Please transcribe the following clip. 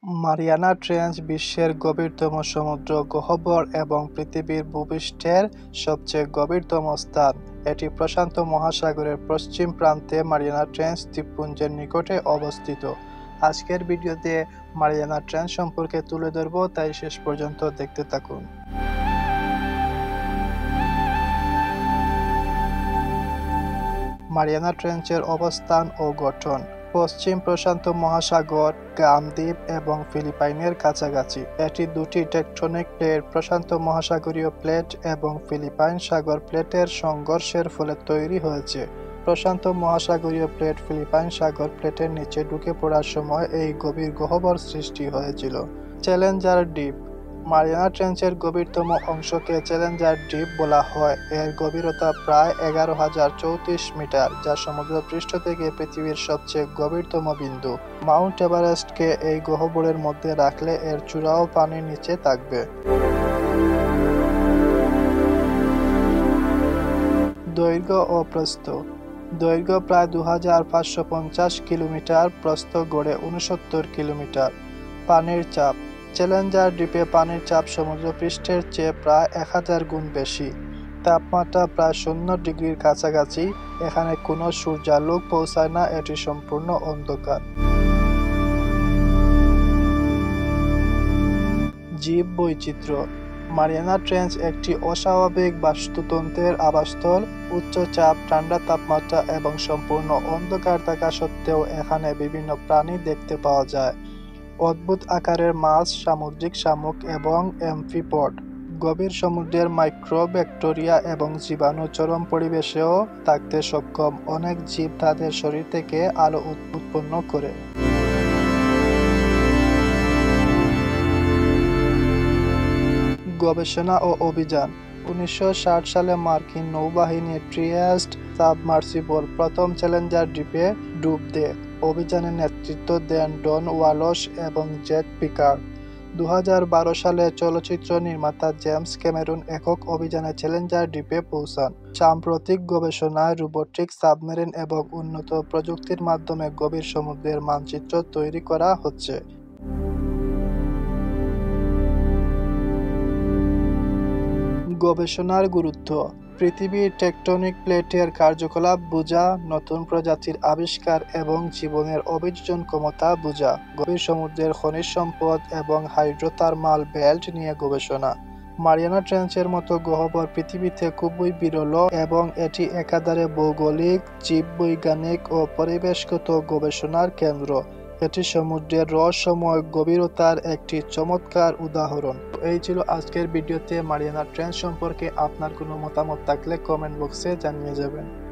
Mariana trench বিশ্বের গভীরতম সমুদ্র গহ্বর এবং পৃথিবীর ভূপৃষ্ঠের সবচেয়ে গভীরতম স্থান। এটি প্রশান্ত মহাসাগরের পশ্চিম প্রান্তে মারিয়ানা ট্রেঞ্চ দ্বীপপুঞ্জের নিকটে অবস্থিত। আজকের ভিডিওতে মারিয়ানা ট্রেঞ্চ সম্পর্কে তুলে ধরব, তাই শেষ পর্যন্ত দেখতে থাকুন। মারিয়ানা ট্রেঞ্চের অবস্থান ও গঠন। পশ্চিম প্রশান্ত মহাসাগর, গাম দ্বীপ এবং ফিলিপাইনের কাছাকাছি। এটি দুটি টেকটনিক প্লেট, প্রশান্ত মহাসাগরীয় প্লেট এবং ফিলিপাইন সাগর প্লেটের সংঘর্ষের ফলে তৈরি হয়েছে। প্রশান্ত মহাসাগরীয় প্লেট ফিলিপাইন সাগর প্লেটের নিচে ঢুকে পড়ার সময় এই গভীর গহ্বর সৃষ্টি হয়েছিল। চ্যালেঞ্জার দ্বীপ। মারিয়ানা ট্রেঞ্চের গভীরতম অংশকে চ্যালেঞ্জার দ্বীপ বলা হয়। এর গভীরতা প্রায় 11,034 মিটার, যা সমুদ্রপৃষ্ঠ থেকে পৃথিবীর সবচেয়ে গভীরতম বিন্দু। মাউন্ট এভারেস্টকে এই গহ্বরের মধ্যে রাখলে এর চূড়াও পানির নিচে থাকবে। দৈর্ঘ্য ও প্রস্থ। দৈর্ঘ্য প্রায় 2550 কিলোমিটার, প্রস্থ গড়ে 69 কিলোমিটার। পানির চাপ। চ্যালেঞ্জার দ্বীপে পানির চাপ সমুদ্রপৃষ্ঠের চেয়ে প্রায় 1000 গুণ বেশি। তাপমাত্রা প্রায় 0 ডিগ্রির কাছাকাছি। এখানে কোনো সূর্যালোক পৌঁছায় না, এটি সম্পূর্ণ অন্ধকার। জীব বৈচিত্র্য। মারিয়ানা ট্রেঞ্চ একটি অস্বাভাবিক বাস্তুতন্ত্রের আবাসস্থল। উচ্চ চাপ, ঠান্ডা তাপমাত্রা এবং সম্পূর্ণ অন্ধকার থাকা সত্ত্বেও এখানে বিভিন্ন প্রাণী দেখতে পাওয়া যায়। অদ্ভুত আকারের মাছ, সামুদ্রিক শামুক এবং অ্যামফিপড। গভীর সমুদ্রের মাইক্রোব্যাকটেরিয়া এবং জীবাণু চরম পরিবেশেও থাকতে সক্ষম। অনেক জীব তাদের শরীর থেকে আলো উৎপন্ন করে। গবেষণা ও অভিযান। 1960 সালে মার্কিন নৌবাহিনী ট্রিয়েস্ট সাবমার্সিবল প্রথম চ্যালেঞ্জার দ্বীপে ডুব দেয়। অভিযানে নেতৃত্ব দেন ডন ওয়ালশ এবং জ্যাক পিকার্ড। 2012 সালে চলচ্চিত্র নির্মাতা জেমস ক্যামেরুন একক অভিযানে চ্যালেঞ্জার দ্বীপে পৌঁছান। সাম্প্রতিক গবেষণায় রোবোটিক সাবমেরিন এবং উন্নত প্রযুক্তির মাধ্যমে গভীর সমুদ্রের মানচিত্র তৈরি করা হচ্ছে। গবেষণার গুরুত্ব। পৃথিবীর টেকটনিক প্লেটের কার্যকলাপ বোঝা, নতুন প্রজাতির আবিষ্কার এবং জীবনের অভিযোজন ক্ষমতা বোঝা। গভীর সমুদ্রের খনিজ সম্পদ এবং হাইড্রোথার্মাল বেল্ট নিয়ে গবেষণা। মারিয়ানা ট্রেঞ্চের মতো গহ্বর পৃথিবীতে খুবই বিরল এবং এটি একাধারে ভৌগোলিক, জীববৈজ্ঞানিক ও পরিবেশগত গবেষণার কেন্দ্র। এটি সমুদ্রের রহস্যময় গভীরতার একটি চমৎকার উদাহরণ। এই ছিল আজকের ভিডিওতে মারিয়ানা ট্রেঞ্চ সম্পর্কে। আপনার কোনো মতামত থাকলে কমেন্ট বক্সে জানিয়ে যাবেন।